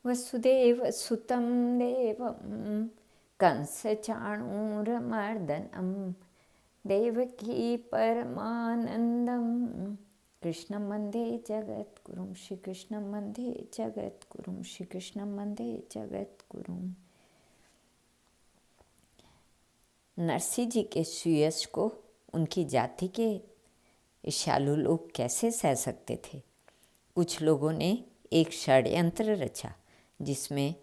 वसुदेवसुतं देवं कंसचाणूरमर्दनं देवकी परमानन्दं कृष्णं वन्दे जगद्गुरुं श्रीकृष्णं वन्दे जगद्गुरुं श्रीकृष्णं वन्दे जगद्गुरुं। नरसिंह जी के सुयश को उनकी जाति के ईर्ष्यालु लोग कैसे सह सकते थे। कुछ लोगों ने एक षड्यंत्र रचा जिसमें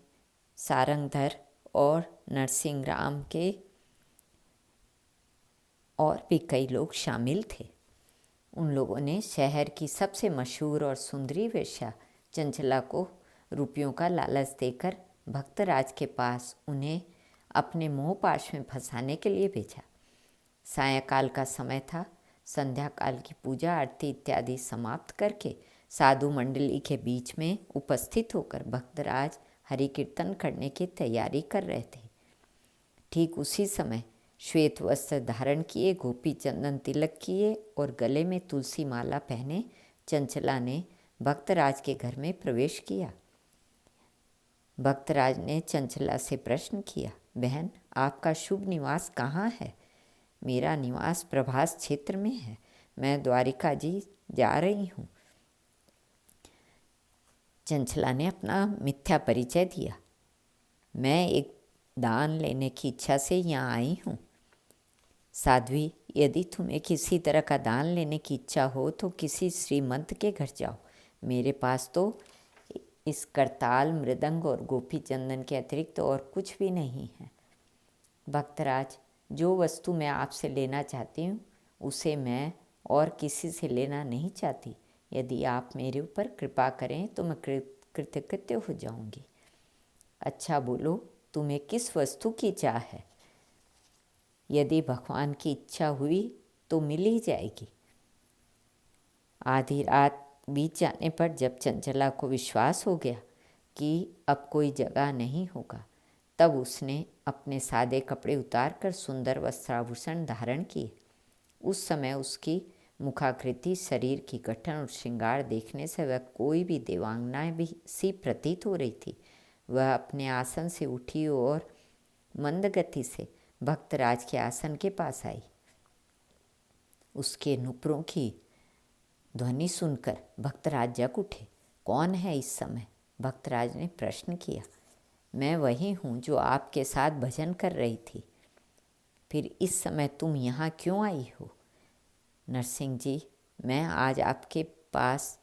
सारंगधर और नरसिंह राम के और भी कई लोग शामिल थे। उन लोगों ने शहर की सबसे मशहूर और सुंदरी वेश्या चंचला को रुपयों का लालच देकर भक्तराज के पास उन्हें अपने मोहपाश में फंसाने के लिए भेजा। सायंकाल का समय था। संध्या काल की पूजा आरती इत्यादि समाप्त करके साधु मंडली के बीच में उपस्थित होकर भक्तराज हरि कीर्तन करने की तैयारी कर रहे थे। ठीक उसी समय श्वेत वस्त्र धारण किए, गोपी चंदन तिलक किए और गले में तुलसी माला पहने चंचला ने भक्तराज के घर में प्रवेश किया। भक्तराज ने चंचला से प्रश्न किया, बहन, आपका शुभ निवास कहाँ है? मेरा निवास प्रभास क्षेत्र में है। मैं द्वारिका जी जा रही हूँ। चंचला ने अपना मिथ्या परिचय दिया। मैं एक दान लेने की इच्छा से यहाँ आई हूँ। साध्वी, यदि तुम्हें किसी तरह का दान लेने की इच्छा हो तो किसी श्रीमंत के घर जाओ। मेरे पास तो इस करताल, मृदंग और गोपी चंदन के अतिरिक्त और कुछ भी नहीं है। भक्तराज, जो वस्तु मैं आपसे लेना चाहती हूँ उसे मैं और किसी से लेना नहीं चाहती। यदि आप मेरे ऊपर कृपा करें तो मैं कृतकृत्य हो जाऊंगी। अच्छा बोलो, तुम्हें किस वस्तु की चाह है? यदि भगवान की इच्छा हुई तो मिल ही जाएगी। आधी रात बीत जाने पर जब चंचला को विश्वास हो गया कि अब कोई जगह नहीं होगा, तब उसने अपने सादे कपड़े उतारकर सुंदर वस्त्राभूषण धारण किए। उस समय उसकी मुखाकृति, शरीर की गठन और श्रृंगार देखने से वह कोई भी देवांगना भी सी प्रतीत हो रही थी। वह अपने आसन से उठी और मंद गति से भक्तराज के आसन के पास आई। उसके नुपुरों की ध्वनि सुनकर भक्तराज जग उठे। कौन है इस समय? भक्तराज ने प्रश्न किया। मैं वही हूँ जो आपके साथ भजन कर रही थी। फिर इस समय तुम यहाँ क्यों आई हो? नरसिंह जी, मैं आज आपके पास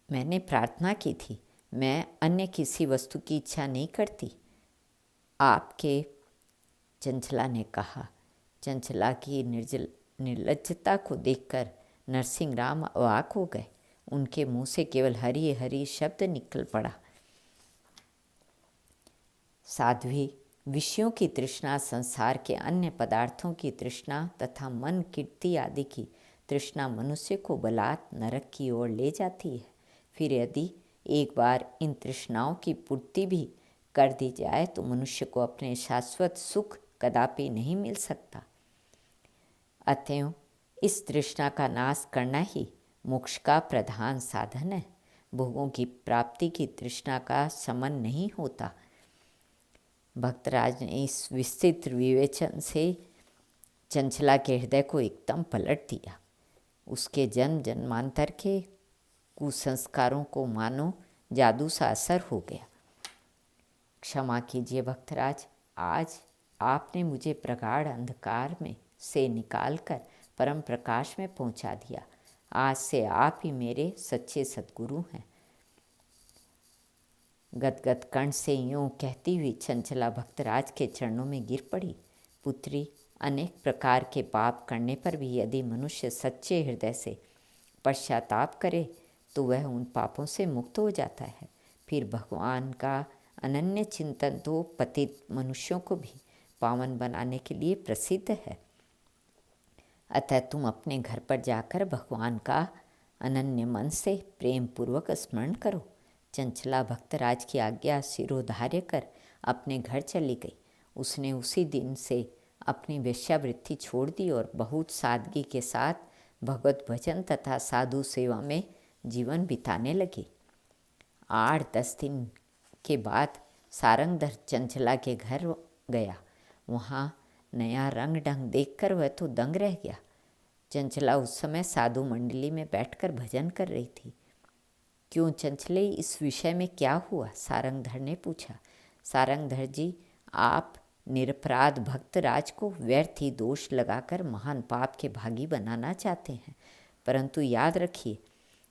मैंने प्रार्थना की थी। मैं अन्य किसी वस्तु की इच्छा नहीं करती। आपके चंचला ने कहा। चंचला की निर्लज्जता को देखकर नरसिंह राम अवाक हो गए। उनके मुंह से केवल हरि हरि शब्द निकल पड़ा। साध्वी, विषयों की तृष्णा, संसार के अन्य पदार्थों की तृष्णा तथा मन, कीर्ति आदि की तृष्णा मनुष्य को बलात् नरक की ओर ले जाती है। फिर यदि एक बार इन तृष्णाओं की पूर्ति भी कर दी जाए तो मनुष्य को अपने शाश्वत सुख कदापि नहीं मिल सकता। अतएव इस तृष्णा का नाश करना ही मोक्ष का प्रधान साधन है। भोगों की प्राप्ति की तृष्णा का शमन नहीं होता। भक्तराज ने इस विस्तृत विवेचन से चंचला के हृदय को एकदम पलट दिया। उसके जन्म जन्मांतर के कुसंस्कारों को मानो जादू सा असर हो गया। क्षमा कीजिए भक्तराज, आज आपने मुझे प्रगाढ़ अंधकार में से निकालकर परम प्रकाश में पहुंचा दिया। आज से आप ही मेरे सच्चे सद्गुरु हैं। गदगद कंठ से यूँ कहती हुई चंचला भक्तराज के चरणों में गिर पड़ी। पुत्री, अनेक प्रकार के पाप करने पर भी यदि मनुष्य सच्चे हृदय से पश्चाताप करे तो वह उन पापों से मुक्त हो जाता है। फिर भगवान का अनन्य चिंतन तो पतित मनुष्यों को भी पावन बनाने के लिए प्रसिद्ध है। अतः तुम अपने घर पर जाकर भगवान का अनन्य मन से प्रेम पूर्वक स्मरण करो। चंचला भक्तराज की आज्ञा शिरोधार्य कर अपने घर चली गई। उसने उसी दिन से अपनी वेश्यावृत्ति छोड़ दी और बहुत सादगी के साथ भगवत भजन तथा साधु सेवा में जीवन बिताने लगी। 8-10 दिन के बाद सारंगधर चंचला के घर गया। वहाँ नया रंग ढंग देखकर वह तो दंग रह गया। चंचला उस समय साधु मंडली में बैठकर भजन कर रही थी। क्यों चंचले, इस विषय में क्या हुआ? सारंगधर ने पूछा। सारंगधर जी, आप निरपराध भक्तराज को व्यर्थ ही दोष लगाकर महान पाप के भागी बनाना चाहते हैं, परंतु याद रखिए,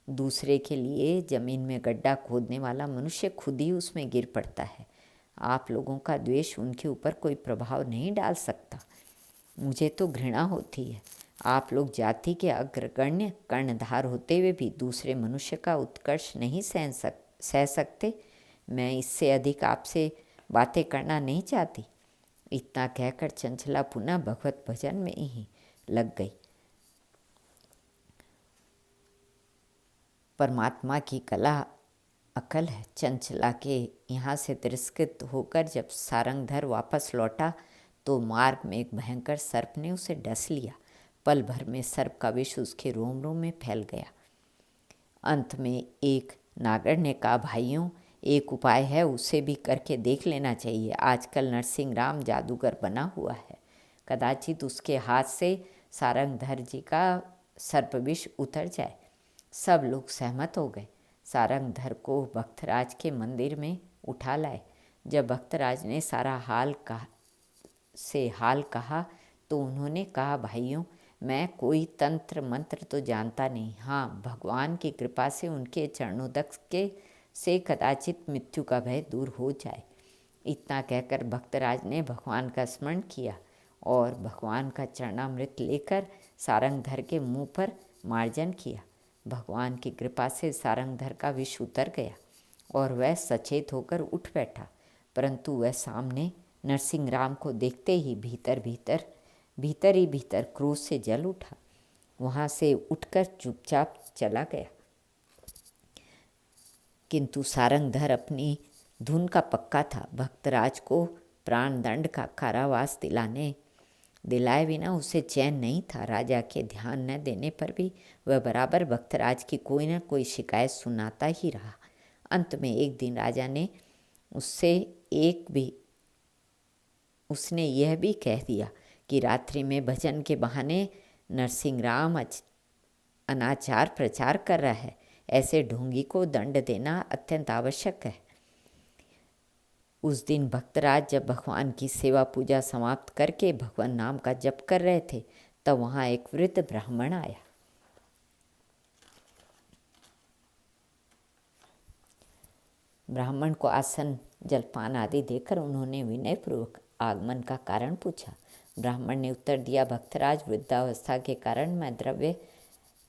दूसरे के लिए जमीन में गड्ढा खोदने वाला मनुष्य खुद ही उसमें गिर पड़ता है। आप लोगों का द्वेष उनके ऊपर कोई प्रभाव नहीं डाल सकता। मुझे तो घृणा होती है। आप लोग जाति के अग्रगण्य कर्णधार होते हुए भी दूसरे मनुष्य का उत्कर्ष नहीं सह सकते। मैं इससे अधिक आपसे बातें करना नहीं चाहती। इतना कहकर चंचला पुनः भगवत भजन में ही लग गई। परमात्मा की कला अकल है। चंचला के यहाँ से तिरस्कृत होकर जब सारंगधर वापस लौटा तो मार्ग में एक भयंकर सर्प ने उसे डस लिया। पल भर में सर्प का विष उसके रोम रोम में फैल गया। अंत में एक नागर ने कहा, भाइयों, एक उपाय है, उसे भी करके देख लेना चाहिए। आजकल नरसिंह राम जादूगर बना हुआ है, कदाचित उसके हाथ से सारंगधर जी का सर्पविष उतर जाए। सब लोग सहमत हो गए। सारंगधर को भक्तराज के मंदिर में उठा लाए। जब भक्तराज ने सारा हाल कहा तो उन्होंने कहा, भाइयों, मैं कोई तंत्र मंत्र तो जानता नहीं। हाँ, भगवान की कृपा से उनके चरणोदक से कदाचित मृत्यु का भय दूर हो जाए। इतना कहकर भक्तराज ने भगवान का स्मरण किया और भगवान का चरणामृत लेकर सारंगधर के मुंह पर मार्जन किया। भगवान की कृपा से सारंगधर का विष उतर गया और वह सचेत होकर उठ बैठा, परंतु वह सामने नरसिंह राम को देखते ही भीतर ही भीतर क्रोध से जल उठा। वहाँ से उठकर चुपचाप चला गया। किंतु सारंगधर अपनी धुन का पक्का था। भक्तराज को प्राणदंड का कारावास दिलाए बिना उसे चैन नहीं था। राजा के ध्यान न देने पर भी वह बराबर भक्तराज की कोई न कोई शिकायत सुनाता ही रहा। अंत में एक दिन राजा ने उसने यह भी कह दिया कि रात्रि में भजन के बहाने नरसिंह राम अनाचार प्रचार कर रहा है। ऐसे ढोंगी को दंड देना अत्यंत आवश्यक है। उस दिन भक्तराज जब भगवान की सेवा पूजा समाप्त करके भगवान नाम का जप कर रहे थे, तब वहाँ एक वृद्ध ब्राह्मण आया। ब्राह्मण को आसन, जलपान आदि देकर उन्होंने विनयपूर्वक आगमन का कारण पूछा। ब्राह्मण ने उत्तर दिया, भक्तराज, वृद्धावस्था के कारण मैं द्रव्य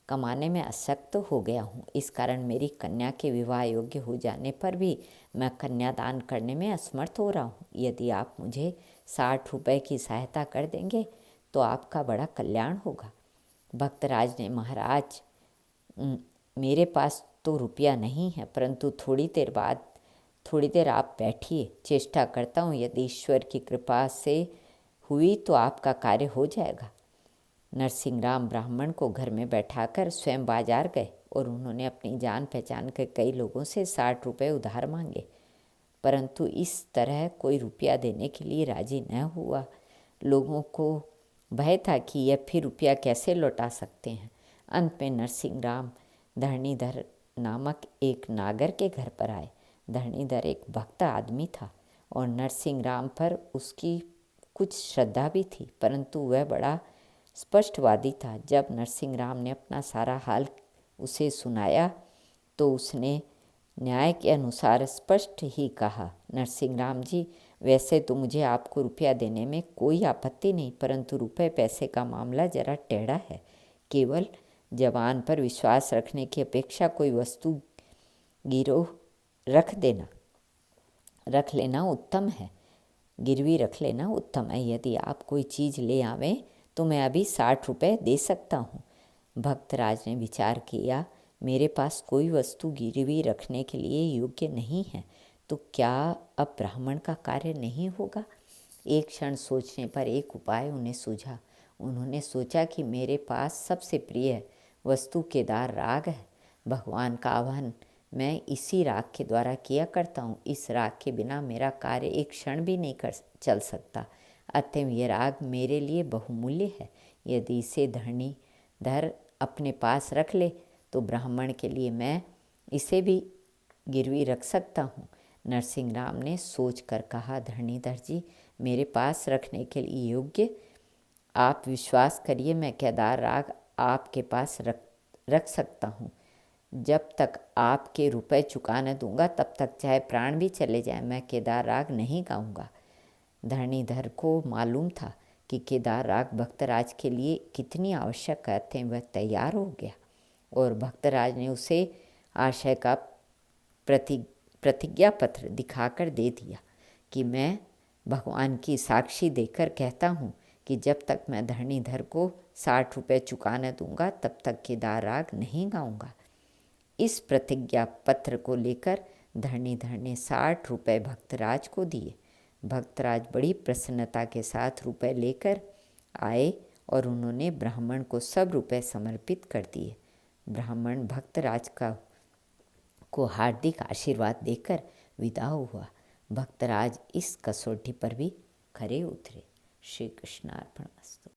कमाने में अशक्त हो गया हूँ। इस कारण मेरी कन्या के विवाह योग्य हो जाने पर भी मैं कन्यादान करने में असमर्थ हो रहा हूँ। यदि आप मुझे 60 रुपये की सहायता कर देंगे तो आपका बड़ा कल्याण होगा। भक्तराज ने, महाराज, मेरे पास तो रुपया नहीं है, परंतु थोड़ी देर आप बैठिए, चेष्टा करता हूँ, यदि ईश्वर की कृपा से हुई तो आपका कार्य हो जाएगा। नरसिंह राम ब्राह्मण को घर में बैठाकर स्वयं बाजार गए और उन्होंने अपनी जान पहचान के कई लोगों से 60 रुपये उधार मांगे, परंतु इस तरह कोई रुपया देने के लिए राजी न हुआ। लोगों को भय था कि यह फिर रुपया कैसे लौटा सकते हैं। अंत में नरसिंह राम धरणीधर नामक एक नागर के घर पर आए। धरणीधर एक भक्त आदमी था और नरसिंह राम पर उसकी कुछ श्रद्धा भी थी, परंतु वह बड़ा स्पष्टवादी था। जब नरसिंह राम ने अपना सारा हाल उसे सुनाया तो उसने न्याय के अनुसार स्पष्ट ही कहा, नरसिंह राम जी, वैसे तो मुझे आपको रुपया देने में कोई आपत्ति नहीं, परंतु रुपए पैसे का मामला जरा टेढ़ा है। केवल जवान पर विश्वास रखने की अपेक्षा कोई वस्तु गिरवी रख लेना उत्तम है। यदि आप कोई चीज़ ले आवें तो मैं अभी 60 रुपये दे सकता हूँ। भक्तराज ने विचार किया, मेरे पास कोई वस्तु गिरवी रखने के लिए योग्य नहीं है, तो क्या अब ब्राह्मण का कार्य नहीं होगा? एक क्षण सोचने पर एक उपाय उन्हें सूझा। उन्होंने सोचा कि मेरे पास सबसे प्रिय वस्तु केदार राग है। भगवान का आह्वान मैं इसी राग के द्वारा किया करता हूँ। इस राग के बिना मेरा कार्य एक क्षण भी नहीं कर चल सकता। अतएव यह राग मेरे लिए बहुमूल्य है। यदि इसे धरणीधर अपने पास रख ले तो ब्राह्मण के लिए मैं इसे भी गिरवी रख सकता हूँ। नरसिंह राम ने सोच कर कहा, धरणीधर जी, मेरे पास रखने के लिए योग्य आप विश्वास करिए, मैं केदार राग आपके पास रख सकता हूँ। जब तक आपके रुपए चुका न दूंगा तब तक चाहे प्राण भी चले जाए मैं केदार राग नहीं गाऊंगा। धरणीधर को मालूम था कि केदार राग भक्तराज के लिए कितनी आवश्यक है। वह तैयार हो गया और भक्तराज ने उसे आशय का प्रतिज्ञा पत्र दिखाकर दे दिया कि मैं भगवान की साक्षी देकर कहता हूँ कि जब तक मैं धरणीधर को 60 रुपये चुका न दूंगा तब तक केदार राग नहीं गाऊंगा। इस प्रतिज्ञा पत्र को लेकर धरणीधर ने 60 रुपये भक्तराज को दिए। भक्तराज बड़ी प्रसन्नता के साथ रुपए लेकर आए और उन्होंने ब्राह्मण को सब रुपए समर्पित कर दिए। ब्राह्मण भक्तराज को हार्दिक आशीर्वाद देकर विदा हुआ। भक्तराज इस कसौटी पर भी खरे उतरे। श्री कृष्णार्पणमस्तु।